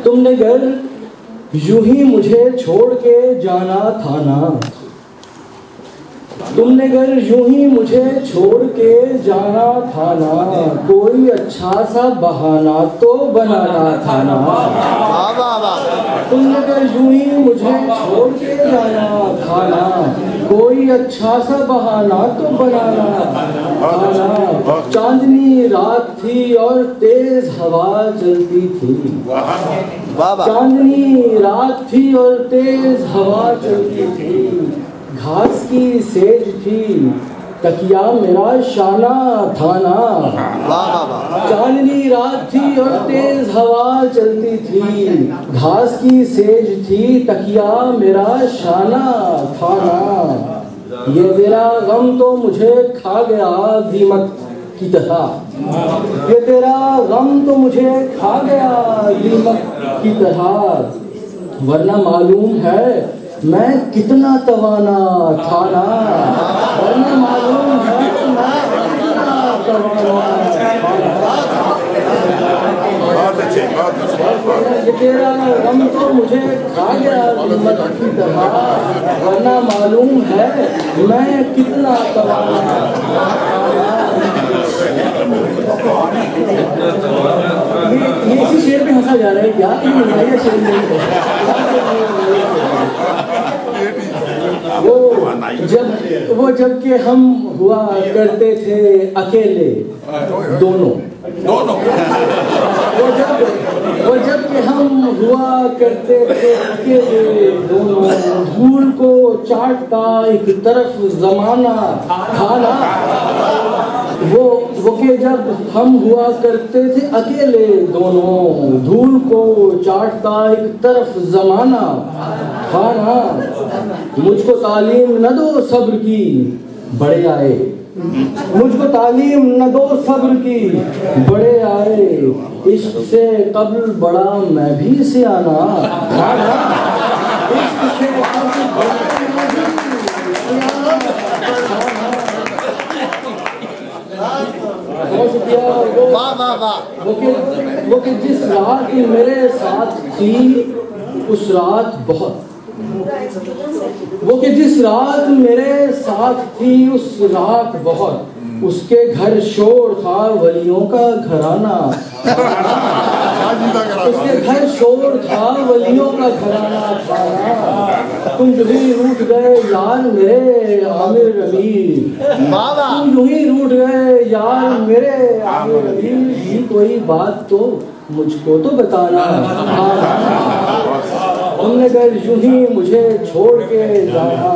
तुमने घर यूं ही मुझे छोड़ के जाना था ना, तुमने घर यूं ही मुझे छोड़ के जाना था ना, कोई अच्छा सा बहाना तो बनाना था ना। तुमने घर यूं ही मुझे छोड़ के जाना था ना, कोई अच्छा सा बहाना तो बनाना था ना। चांदनी रात थी और तेज हवा चलती थी, चांदनी रात थी और तेज हवा चलती थी, घास की सेज थी तकिया मेरा शाना था ना। चांदनी रात थी और तेज हवा चलती थी, घास की सेज थी तकिया मेरा शाना था ना। ये तेरा गम तो मुझे खा गया दीमक की तरह, ये तेरा गम तो मुझे खा गया दीमक की तरह, वरना मालूम है मैं कितना तवाना था ना, वरना मालूम है मैं कितना तवाना था ना। ये तेरा गम तो मुझे खा गया दीमक की तरह, वरना मालूम है मैं कितना तवाना था ना। ये इसी शेर पे हंसा जा रहा है क्या? ये शेर नहीं वो जब के हम हुआ करते थे अकेले दोनों, वो जब के हम हुआ करते थे अकेले दोनों, धूल को चाटता एक तरफ जमाना था ना। वो के जब हम हुआ करते थे अकेले दोनों, धूल को चाटता एक तरफ जमाना था ना। मुझको तालीम न दो सब्र की बड़े आए, मुझको तालीम न दो सब्र की बड़े आए, इश्क से कब्ल बड़ा मैं भी सियाना था ना। इश्क से कब्ल बड़ा मैं भी सियाना था ना। वो कि जिस रात मेरे साथ थी उस रात बहुत, वो कि जिस रात मेरे साथ थी उस रात बहुत, उसके घर शोर था वलियों का घराना, उसके घर शोर था वलियों का घराना था। तुम जो ही रूठ गए यार मेरे आमिर अमीर, तुम जो ही रूठ गए यार मेरे आमिर अमीर, ही कोई बात तो मुझको तो बताना। तुमने घर यूं ही मुझे छोड़ के जाना।